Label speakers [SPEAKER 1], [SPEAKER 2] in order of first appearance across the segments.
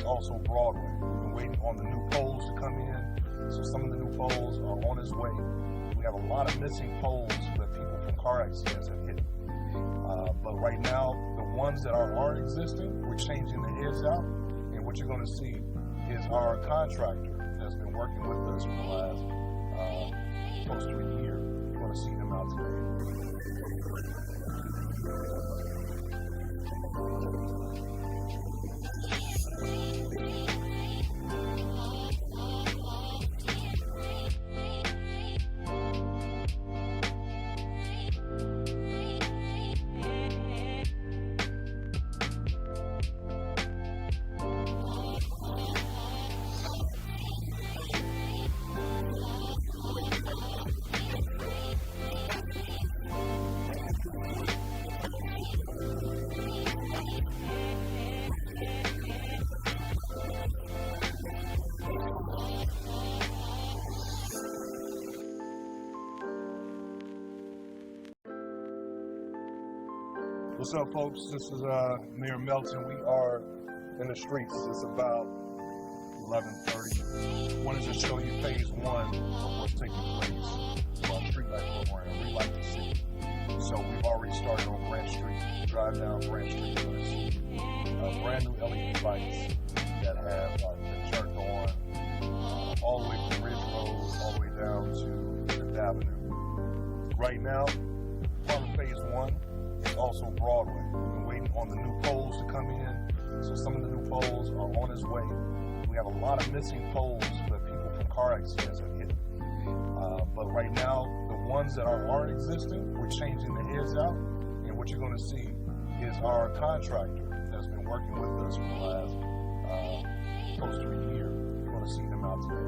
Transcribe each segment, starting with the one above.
[SPEAKER 1] also Broadway. We've been waiting on the new poles to come in, so some of the new poles are on its way. We have a lot of missing poles that people from car accidents have hit. But right now, the ones that are existing, we're changing the heads out, and what you're going to see is our contractor that's been working with us for the last close to a year. You're going to see them out today. What's up, folks? This is Mayor Melton. We are in the streets. It's about 11:30. Wanted to show you phase one of what's taking place for our streetlight program, Relight the City. So we've already started on Grant Street. Drive down Grant Street, you're going to see brand new LED lights that have been turned on all the way from Ridge Road all the way down to Fifth Avenue. Right now, part of phase one is also Broadway. We've been waiting on the new poles to come in, so some of the new poles are on its way. We have a lot of missing poles that people from car accidents have hit. But right now, the ones that are existing, we're changing the heads out, and what you're going to see is our contractor that's been working with us for the last close to a year. You're going to see them out today.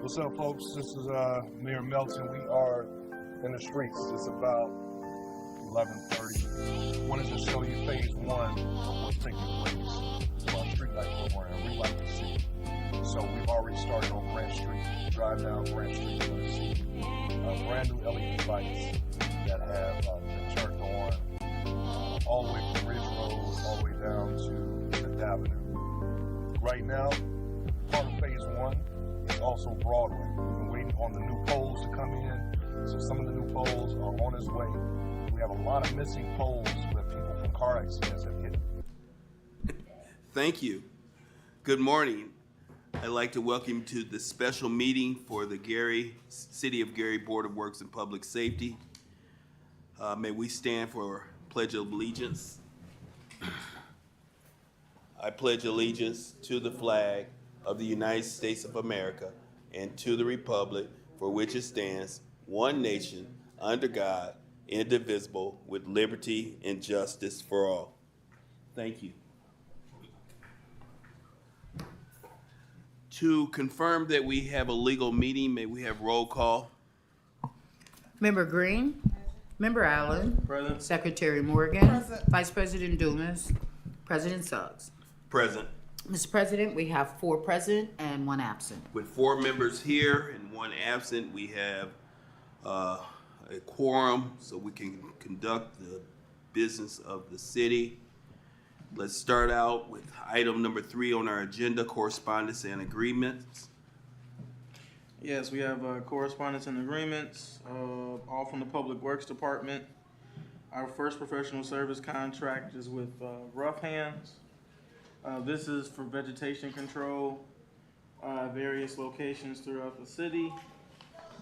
[SPEAKER 1] What's up, folks? This is Mayor Melton. We are in the streets. It's about 11:30. Wanted to show you phase one of what's taking place for our streetlight program, Relight the City. So we've already started on Grant Street. Drive down Grant Street, you're going to see brand new LED lights that have been turned on all the way from Ridge Road all the way down to Fifth Avenue. Right now, part of phase one is also Broadway. We've been waiting on the new poles to come in, so some of the new poles are on its way. We have a lot of missing poles where people from car accidents have hit.
[SPEAKER 2] Thank you. Good morning. I'd like to welcome you to the special meeting for the City of Gary Board of Works and Public Safety. May we stand for Pledge of Allegiance. I pledge allegiance to the flag of the United States of America and to the republic for which it stands, one nation, under God, indivisible, with liberty and justice for all. Thank you. To confirm that we have a legal meeting, may we have roll call?
[SPEAKER 3] Member Green, Member Allen,
[SPEAKER 4] Present.
[SPEAKER 3] Secretary Morgan,
[SPEAKER 5] Present.
[SPEAKER 3] Vice President Dumas, President Suggs.
[SPEAKER 2] Present.
[SPEAKER 3] Mr. President, we have 4 present and 1 absent.
[SPEAKER 2] With 4 members here and 1 absent, we have a quorum so we can conduct the business of the city. Let's start out with item number 3 on our agenda, correspondence and agreements.
[SPEAKER 4] Yes, we have correspondence and agreements, all from the Public Works Department. Our first professional service contract is with Rough Hands. This is for vegetation control, various locations throughout the city.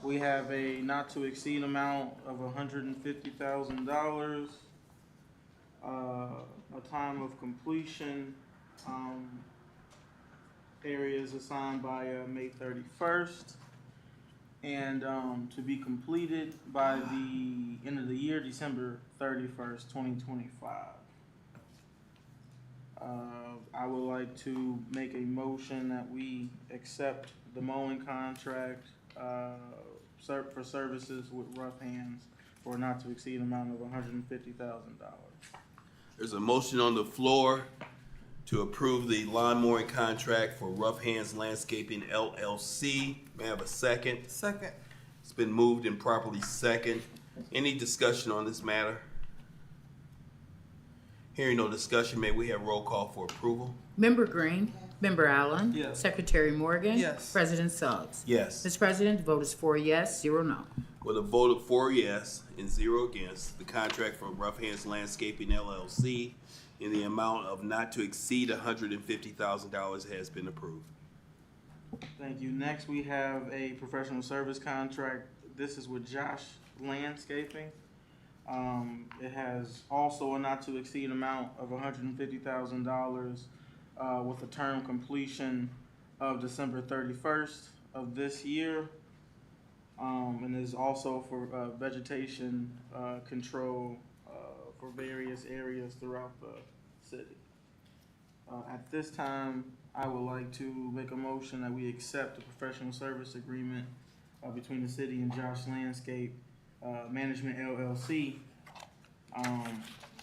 [SPEAKER 4] We have a not to exceed amount of $150,000. A time of completion, areas assigned by May 31st, and to be completed by the end of the year, December 31st, 2025. I would like to make a motion that we accept the mowing contract for services with Rough Hands for a not to exceed amount of $150,000.
[SPEAKER 2] There's a motion on the floor to approve the lawn mowing contract for Rough Hands Landscaping LLC. May I have a second?
[SPEAKER 5] Second.
[SPEAKER 2] It's been moved and properly second. Any discussion on this matter? Hearing no discussion, may we have roll call for approval?
[SPEAKER 3] Member Green, Member Allen.
[SPEAKER 4] Yes.
[SPEAKER 3] Secretary Morgan.
[SPEAKER 5] Yes.
[SPEAKER 3] President Suggs.
[SPEAKER 2] Yes.
[SPEAKER 3] Mr. President, the vote is 4 yes, 0 no.
[SPEAKER 2] With a vote of 4 yes and 0 against, the contract for Rough Hands Landscaping LLC in the amount of not to exceed $150,000 has been approved.
[SPEAKER 4] Thank you. Next, we have a professional service contract. This is with Josh Landscaping. It has also a not to exceed amount of $150,000 with a term completion of December 31st of this year. And is also for vegetation control for various areas throughout the city. At this time, I would like to make a motion that we accept the professional service agreement between the city and Josh Landscape Management LLC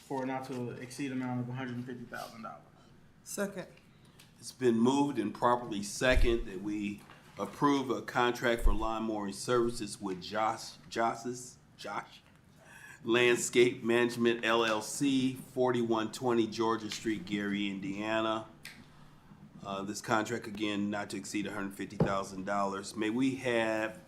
[SPEAKER 4] for a not to exceed amount of $150,000.
[SPEAKER 5] Second.
[SPEAKER 2] It's been moved and properly second that we approve a contract for lawn mowing services with Josh Landscape Management LLC, 4120 Georgia Street, Gary, Indiana. This contract, again, not to exceed $150,000. May we have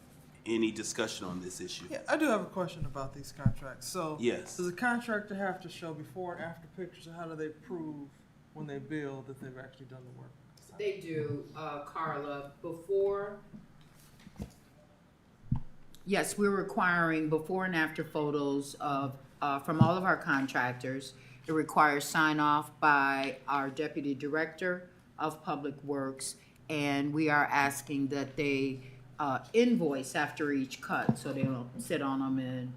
[SPEAKER 2] any discussion on this issue?
[SPEAKER 5] Yeah, I do have a question about these contracts. So,
[SPEAKER 2] Yes.
[SPEAKER 5] does the contractor have to show before and after pictures, or how do they prove when they build that they've actually done the work?
[SPEAKER 3] They do, Carla, before. Yes, we're requiring before and after photos of, from all of our contractors. It requires sign off by our Deputy Director of Public Works, and we are asking that they invoice after each cut, so they don't sit on them and,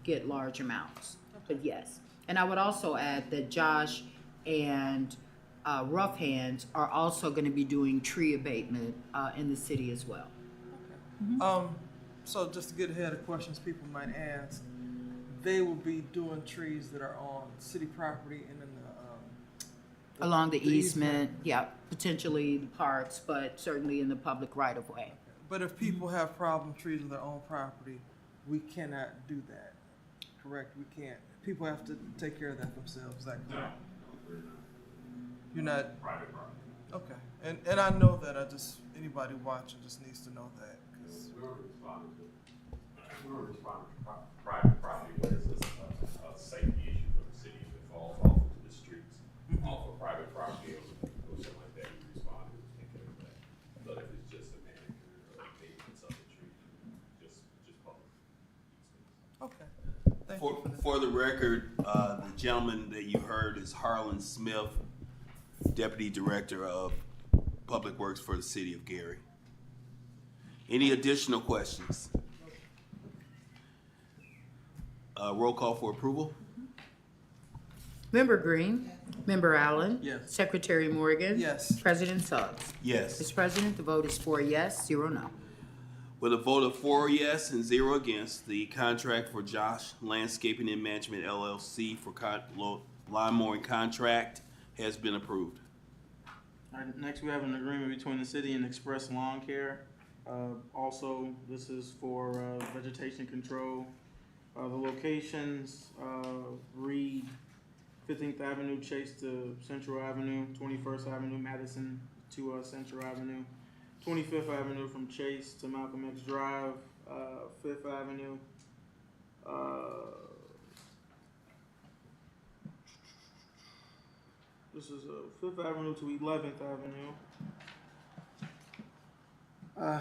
[SPEAKER 3] get large amounts. But yes, and I would also add that Josh and Rough Hands are also going to be doing tree abatement in the city as well.
[SPEAKER 5] So just to get ahead of questions people might ask, they will be doing trees that are on city property and in the
[SPEAKER 3] Along the
[SPEAKER 5] the
[SPEAKER 3] easement, yeah, potentially the parks, but certainly in the public right of way.
[SPEAKER 5] But if people have problem trees on their own property, we cannot do that. Correct? We can't. People have to take care of that themselves. Is that correct? You're not
[SPEAKER 6] Private property.
[SPEAKER 5] okay. And I know that. Anybody watching just needs to know that. 'Cause
[SPEAKER 6] We were responding to private property where it's a safety issue for the city if it falls off into the streets, off of private property or something like that, we respond and take care of that. But if it's just a manicure or maintenance of the tree, just public.
[SPEAKER 5] okay. Thank you.
[SPEAKER 2] For the record, the gentleman that you heard is Harlan Smith, Deputy Director of Public Works for the City of Gary. Any additional questions? Roll call for approval?
[SPEAKER 3] Member Green, Member Allen.
[SPEAKER 4] Yes.
[SPEAKER 3] Secretary Morgan.
[SPEAKER 5] Yes.
[SPEAKER 3] President Suggs.
[SPEAKER 2] Yes.
[SPEAKER 3] Mr. President, the vote is 4 yes, 0 no.
[SPEAKER 2] With a vote of 4 yes and 0 against, the contract for Josh Landscaping and Management LLC for lawn mowing contract has been approved.
[SPEAKER 4] All right, next we have an agreement between the city and Express Lawn Care. Also, this is for vegetation control. The locations read 15th Avenue, Chase to Central Avenue, 21st Avenue, Madison to Central Avenue, 25th Avenue from Chase to Malcolm X Drive, 5th Avenue, this is 5th Avenue to 11th Avenue.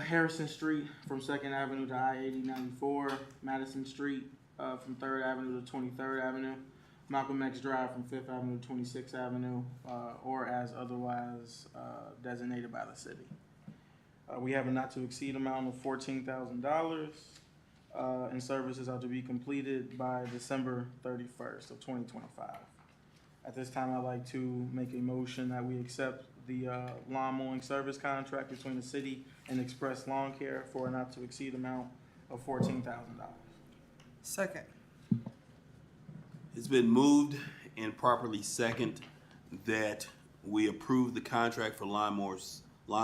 [SPEAKER 4] Harrison Street from 2nd Avenue to I-80-94, Madison Street from 3rd Avenue to 23rd Avenue, Malcolm X Drive from 5th Avenue to 26th Avenue, or as otherwise designated by the city. We have a not to exceed amount of $14,000, and services are to be completed by December 31st of 2025. At this time, I'd like to make a motion that we accept the lawn mowing service contract between the city and Express Lawn Care for a not to exceed amount of $14,000.
[SPEAKER 5] Second.
[SPEAKER 2] It's been moved and properly second that we approve the contract for lawn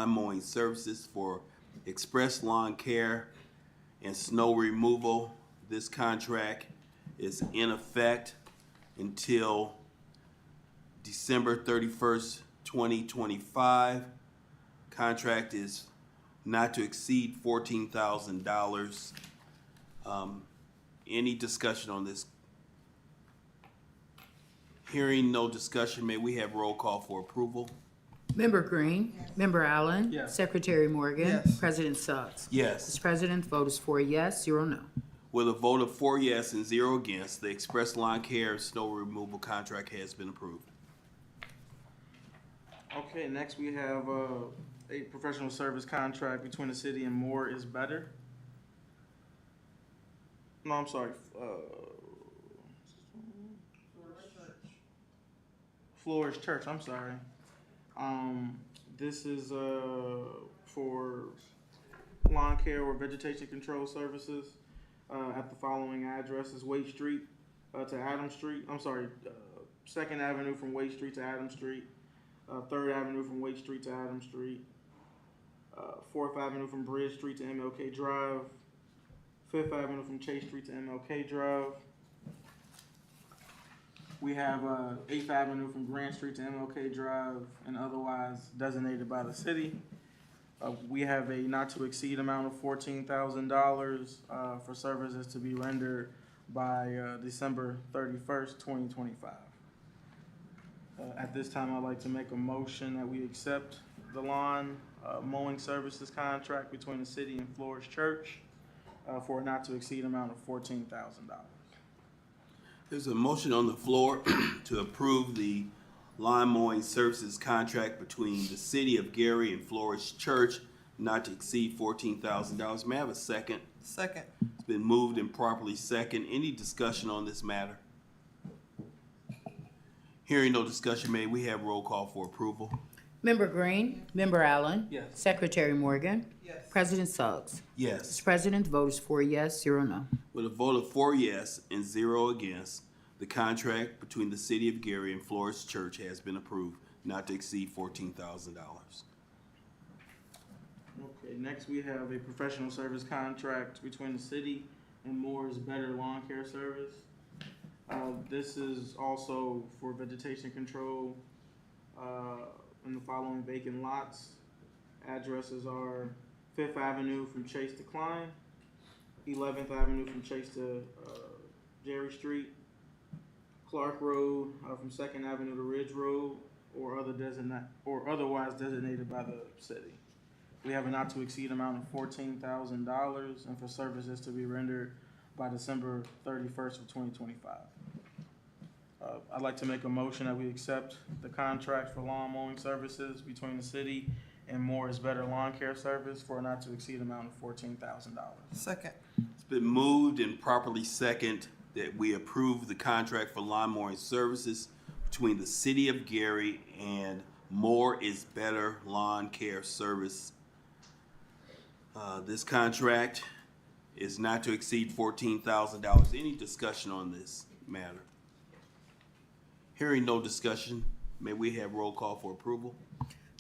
[SPEAKER 2] mowing services for Express Lawn Care and snow removal. This contract is in effect until December 31st, 2025. Contract is not to exceed $14,000. Any discussion on this? Hearing no discussion, may we have roll call for approval?
[SPEAKER 3] Member Green, Member Allen.
[SPEAKER 4] Yes.
[SPEAKER 3] Secretary Morgan.
[SPEAKER 5] Yes.
[SPEAKER 3] President Suggs.
[SPEAKER 2] Yes.
[SPEAKER 3] Mr. President, the vote is 4 yes, 0 no.
[SPEAKER 2] With a vote of 4 yes and 0 against, the Express Lawn Care snow removal contract has been approved.
[SPEAKER 4] Okay, next we have a professional service contract between the city and More is Better. No, I'm sorry. Flourish Church, I'm sorry. This is for lawn care or vegetation control services at the following addresses: Waite Street to Adam Street. I'm sorry, 2nd Avenue from Waite Street to Adam Street. 3rd Avenue from Waite Street to Adam Street, 4th Avenue from Bridge Street to MLK Drive, 5th Avenue from Chase Street to MLK Drive. We have 8th Avenue from Grant Street to MLK Drive and otherwise designated by the city. We have a not to exceed amount of $14,000 for services to be rendered by December 31st, 2025. At this time, I'd like to make a motion that we accept the lawn mowing services contract between the city and Flourish Church for a not to exceed amount of $14,000.
[SPEAKER 2] There's a motion on the floor to approve the lawn mowing services contract between the City of Gary and Flourish Church not to exceed $14,000. May I have a second?
[SPEAKER 5] Second.
[SPEAKER 2] It's been moved and properly second. Any discussion on this matter? Hearing no discussion, may we have roll call for approval?
[SPEAKER 3] Member Green, Member Allen.
[SPEAKER 4] Yes.
[SPEAKER 3] Secretary Morgan.
[SPEAKER 5] Yes.
[SPEAKER 3] President Suggs.
[SPEAKER 2] Yes.
[SPEAKER 3] Mr. President, the vote is 4 yes, 0 no.
[SPEAKER 2] With a vote of 4 yes and 0 against, the contract between the City of Gary and Flores Church has been approved, not to exceed $14,000.
[SPEAKER 4] Okay, next we have a professional service contract between the city and Moore's Better Lawn Care Service. This is also for vegetation control in the following vacant lots. Addresses are 5th Avenue from Chase to Klein, 11th Avenue from Chase to Jerry Street, Clark Road from 2nd Avenue to Ridge Road, or otherwise designated by the city. We have a not to exceed amount of $14,000 and for services to be rendered by December 31st of 2025. I'd like to make a motion that we accept the contract for lawn mowing services between the city and Moore's Better Lawn Care Service for a not to exceed amount of $14,000.
[SPEAKER 5] Second.
[SPEAKER 2] It's been moved and properly second that we approve the contract for lawn mowing services between the City of Gary and More is Better Lawn Care Service. This contract is not to exceed $14,000. Any discussion on this matter? Hearing no discussion, may we have roll call for approval?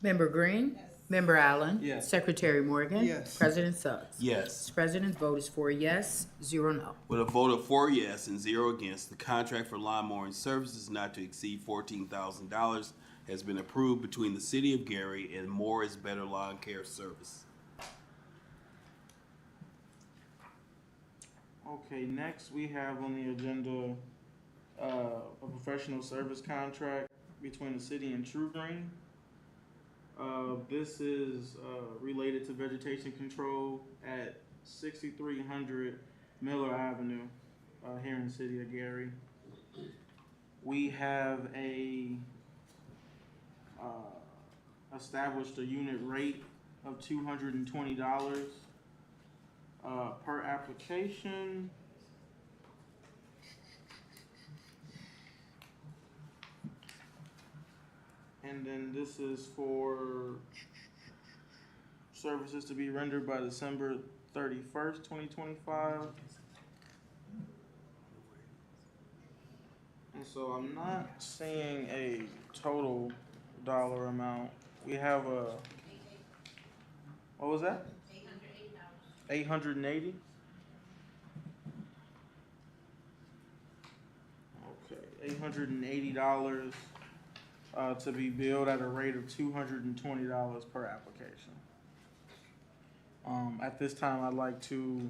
[SPEAKER 3] Member Green. Member Allen.
[SPEAKER 4] Yes.
[SPEAKER 3] Secretary Morgan.
[SPEAKER 5] Yes.
[SPEAKER 3] President Suggs.
[SPEAKER 2] Yes.
[SPEAKER 3] Mr. President, the vote is 4 yes, 0 no.
[SPEAKER 2] With a vote of 4 yes and 0 against, the contract for lawn mowing services not to exceed $14,000 has been approved between the City of Gary and More is Better Lawn Care Service.
[SPEAKER 4] Okay, next we have on the agenda a professional service contract between the city and True Green. This is related to vegetation control at 6300 Miller Avenue here in the city of Gary. We have established a unit rate of $220 per application. And then this is for services to be rendered by December 31st, 2025. And so I'm not seeing a total dollar amount. We have what was that? $880. Okay, $880 to be billed at a rate of $220 per application. At this time, I'd like to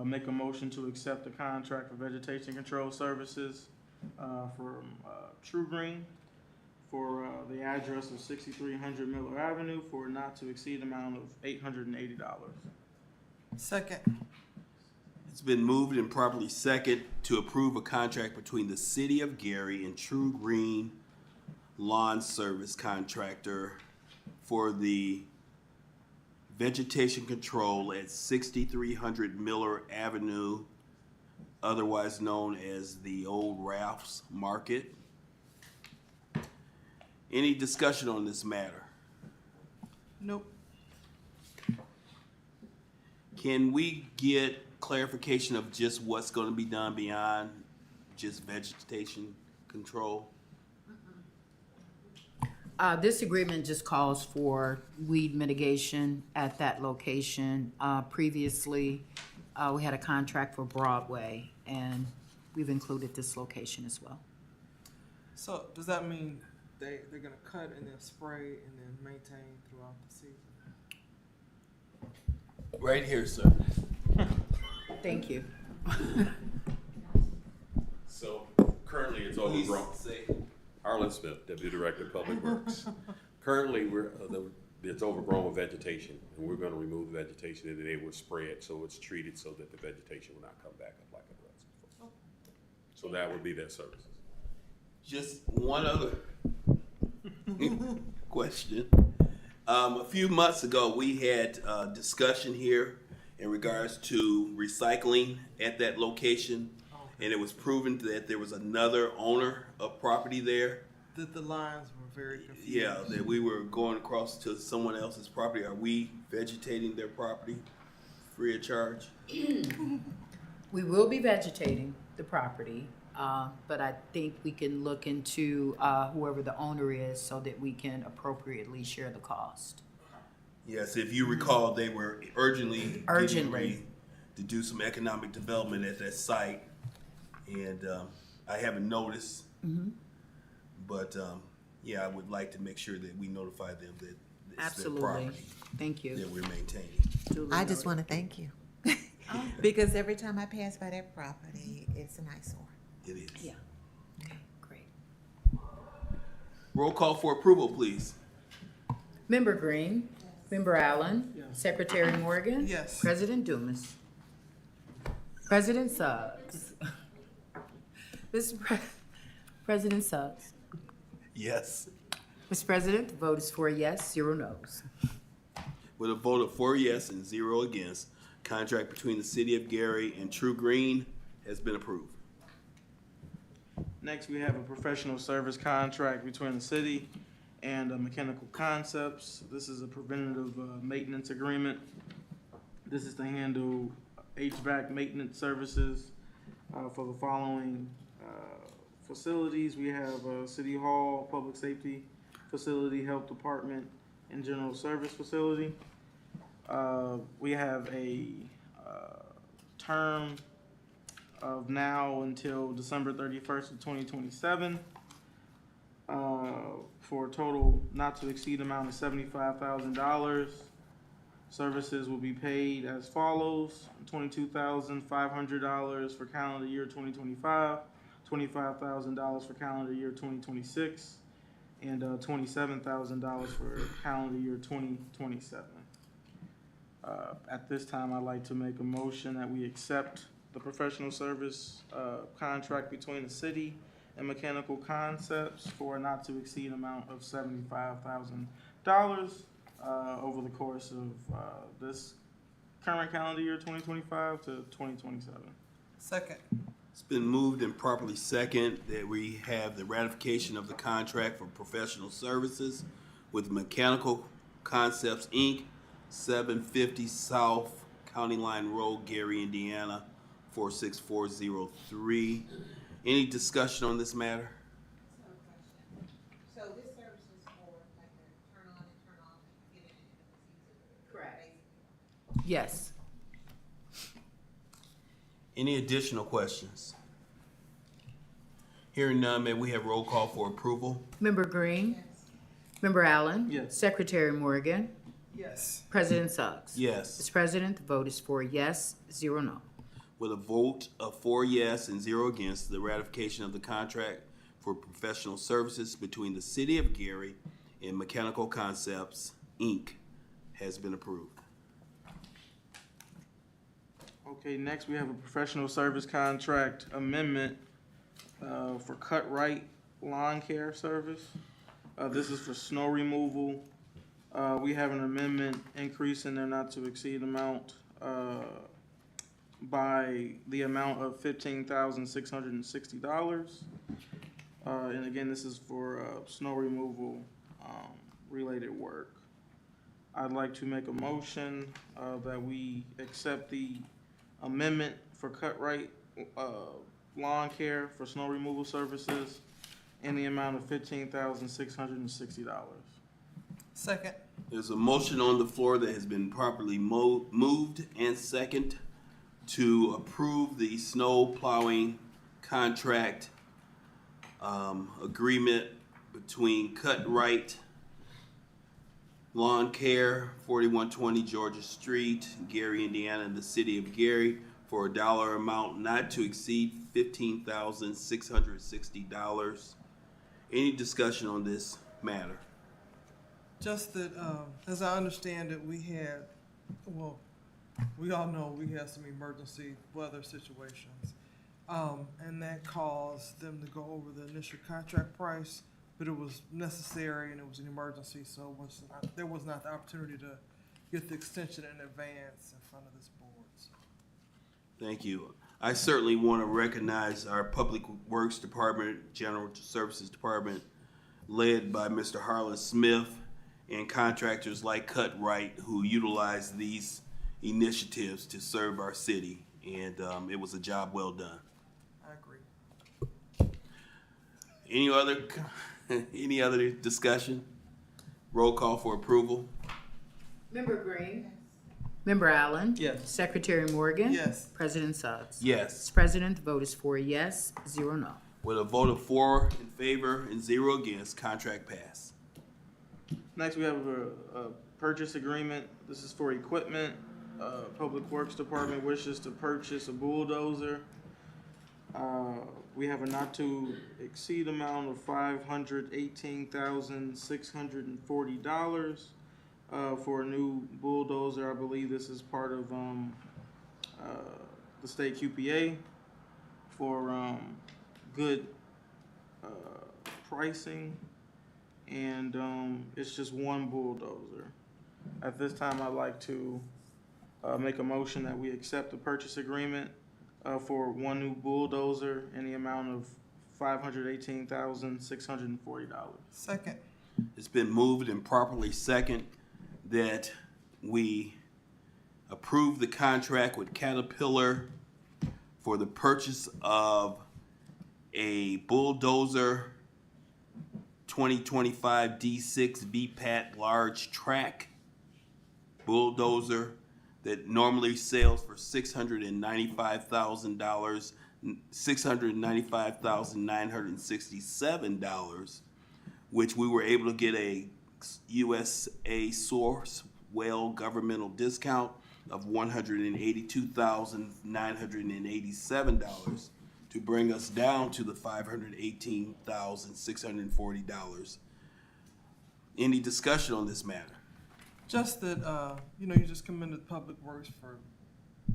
[SPEAKER 4] make a motion to accept the contract for vegetation control services from True Green for the address of 6300 Miller Avenue for a not to exceed amount of $880.
[SPEAKER 5] Second.
[SPEAKER 2] It's been moved and properly second to approve a contract between the City of Gary and True Green Lawn Service Contractor for the vegetation control at 6300 Miller Avenue, otherwise known as the Old Ralph's Market. Any discussion on this matter?
[SPEAKER 5] Nope.
[SPEAKER 2] Can we get clarification of just what's going to be done beyond just vegetation control?
[SPEAKER 3] This agreement just calls for weed mitigation at that location. Previously, we had a contract for Broadway, and we've included this location as well.
[SPEAKER 5] So does that mean they're gonna cut and then spray and then maintain throughout the season?
[SPEAKER 2] Right here, sir.
[SPEAKER 3] Thank you.
[SPEAKER 6] So currently it's overgrown. Harlan Smith, Deputy Director of Public Works. Currently, it's overgrown with vegetation, and we're gonna remove the vegetation and then they will spray it so it's treated so that the vegetation will not come back up like it was. So that would be their services.
[SPEAKER 2] Just one other question. A few months ago, we had a discussion here in regards to recycling at that location, and it was proven that there was another owner of property there.
[SPEAKER 5] the lines were very confused.
[SPEAKER 2] Yeah, that we were going across to someone else's property. Are we vegetating their property free of charge?
[SPEAKER 3] We will be vegetating the property, but I think we can look into whoever the owner is so that we can appropriately share the cost.
[SPEAKER 2] Yes, if you recall, they were urgently getting ready to do some economic development at that site, and I haven't noticed. But yeah, I would like to make sure that we notify them that it's their
[SPEAKER 3] Absolutely.
[SPEAKER 2] property
[SPEAKER 3] Thank you.
[SPEAKER 2] that we're maintaining.
[SPEAKER 3] Duly
[SPEAKER 7] I just
[SPEAKER 3] noted.
[SPEAKER 7] want to thank you. Because every time I pass by that property, it's an eyesore.
[SPEAKER 2] It is.
[SPEAKER 3] Yeah. Okay, great.
[SPEAKER 2] Roll call for approval, please.
[SPEAKER 3] Member Green, Member Allen,
[SPEAKER 4] Yes.
[SPEAKER 3] Secretary Morgan.
[SPEAKER 5] Yes.
[SPEAKER 3] President Dumas. President Suggs. President Suggs.
[SPEAKER 2] Yes.
[SPEAKER 3] Mr. President, the vote is 4 yes, 0 no's.
[SPEAKER 2] With a vote of 4 yes and 0 against, contract between the City of Gary and True Green has been approved.
[SPEAKER 4] Next, we have a professional service contract between the city and Mechanical Concepts. This is a preventative maintenance agreement. This is to handle HVAC maintenance services for the following facilities. We have City Hall, Public Safety Facility, Health Department, and General Service Facility. We have a term of now until December 31st of 2027 for a total not to exceed amount of $75,000. Services will be paid as follows: $22,500 for calendar year 2025, $25,000 for calendar year 2026, and $27,000 for calendar year 2027. At this time, I'd like to make a motion that we accept the professional service contract between the city and Mechanical Concepts for a not to exceed amount of $75,000 over the course of this current calendar year 2025 to 2027.
[SPEAKER 5] Second.
[SPEAKER 2] It's been moved and properly second that we have the ratification of the contract for professional services with Mechanical Concepts, Inc., 750 South County Line Road, Gary, Indiana, 46403. Any discussion on this matter?
[SPEAKER 7] So this service is for like a turn on and turn off and get in and proceed to.
[SPEAKER 3] Correct. Yes.
[SPEAKER 2] Any additional questions? Hearing none, may we have roll call for approval?
[SPEAKER 3] Member Green, Member Allen.
[SPEAKER 4] Yes.
[SPEAKER 3] Secretary Morgan,
[SPEAKER 5] Yes.
[SPEAKER 3] President Suggs.
[SPEAKER 2] Yes.
[SPEAKER 3] Mr. President, the vote is 4 yes, 0 no.
[SPEAKER 2] With a vote of 4 yes and 0 against, the ratification of the contract for professional services between the City of Gary and Mechanical Concepts, Inc. has been approved.
[SPEAKER 4] Okay, next we have a professional service contract amendment for Cut Right Lawn Care Service. This is for snow removal. We have an amendment increasing their not to exceed amount by the amount of $15,660. And again, this is for snow removal related work. I'd like to make a motion that we accept the amendment for Cut Right Lawn Care for snow removal services in the amount of $15,660.
[SPEAKER 5] Second.
[SPEAKER 2] There's a motion on the floor that has been properly moved and second to approve the snow plowing contract agreement between Cut Right Lawn Care, 4120 Georgia Street, Gary, Indiana, and the City of Gary for a dollar amount not to exceed $15,660. Any discussion on this matter?
[SPEAKER 5] Just that, as I understand it, we all know we had some emergency weather situations. And that caused them to go over the initial contract price, but it was necessary and it was an emergency, so there was not the opportunity to get the extension in advance in front of this board. So.
[SPEAKER 2] Thank you. I certainly want to recognize our Public Works Department, General Services Department, led by Mr. Harlan Smith and contractors like Cutright who utilize these initiatives to serve our city. And it was a job well done.
[SPEAKER 5] I agree.
[SPEAKER 2] Any other discussion? Roll call for approval.
[SPEAKER 3] Member Green. Member Allen.
[SPEAKER 4] Yes.
[SPEAKER 3] Secretary Morgan.
[SPEAKER 5] Yes.
[SPEAKER 3] President Suggs.
[SPEAKER 2] Yes.
[SPEAKER 3] Mr. President, the vote is 4 yes, 0 no.
[SPEAKER 2] With a vote of 4 in favor and 0 against, contract passed.
[SPEAKER 4] Next, we have a purchase agreement. This is for equipment. Public Works Department wishes to purchase a bulldozer. We have a not to exceed amount of $518,640 for a new bulldozer. I believe this is part of the state QPA for good pricing, and it's just one bulldozer. At this time, I'd like to make a motion that we accept the purchase agreement for one new bulldozer in the amount of $518,640.
[SPEAKER 5] Second.
[SPEAKER 2] It's been moved and properly second that we approve the contract with Caterpillar for the purchase of a bulldozer 2025 D6 VPAT large track bulldozer that normally sells for $695,000, $695,967, which we were able to get a USA source well governmental discount of $182,987 to bring us down to the $518,640. Any discussion on this matter?
[SPEAKER 5] Just that, you just commended Public Works for,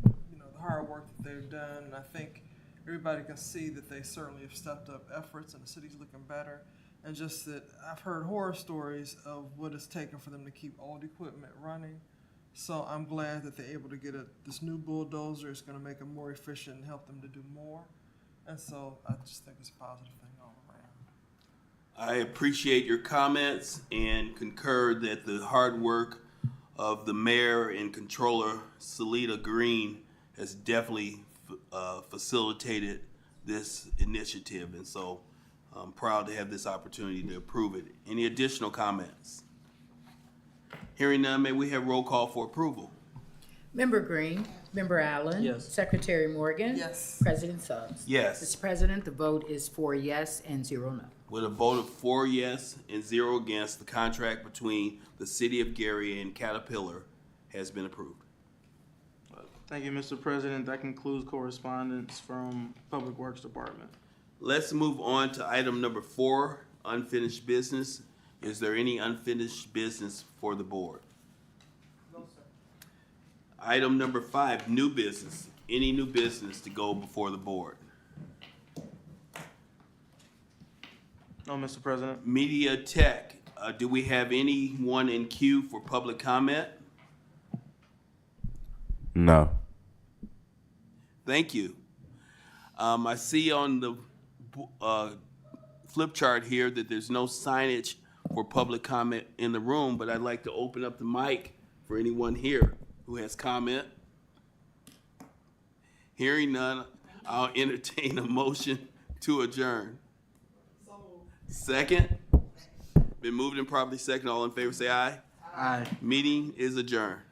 [SPEAKER 5] the hard work that they've done. And I think everybody can see that they certainly have stepped up efforts and the city's looking better. And just that I've heard horror stories of what it's taken for them to keep old equipment running. So I'm glad that they're able to get this new bulldozer. It's going to make them more efficient and help them to do more. And so I just think it's a positive thing all around.
[SPEAKER 2] I appreciate your comments and concur that the hard work of the mayor and controller, Salita Green, has definitely facilitated this initiative. And so I'm proud to have this opportunity to approve it. Any additional comments? Hearing none, may we have roll call for approval?
[SPEAKER 3] Member Green. Member Allen.
[SPEAKER 4] Yes.
[SPEAKER 3] Secretary Morgan.
[SPEAKER 5] Yes.
[SPEAKER 3] President Suggs.
[SPEAKER 2] Yes.
[SPEAKER 3] Mr. President, the vote is 4 yes and 0 no.
[SPEAKER 2] With a vote of 4 yes and 0 against, the contract between the City of Gary and Caterpillar has been approved.
[SPEAKER 4] Thank you, Mr. President. That concludes correspondence from Public Works Department.
[SPEAKER 2] Let's move on to item number 4, unfinished business. Is there any unfinished business for the board?
[SPEAKER 5] No, sir.
[SPEAKER 2] Item number 5, new business. Any new business to go before the board?
[SPEAKER 4] No, Mr. President.
[SPEAKER 2] Media Tech, do we have anyone in queue for public comment?
[SPEAKER 8] No.
[SPEAKER 2] Thank you. I see on the flip chart here that there's no signage for public comment in the room, but I'd like to open up the mic for anyone here who has comment. Hearing none, I'll entertain a motion to adjourn. Second? Been moved and properly second. All in favor say aye.
[SPEAKER 4] Aye.
[SPEAKER 2] Meeting is adjourned.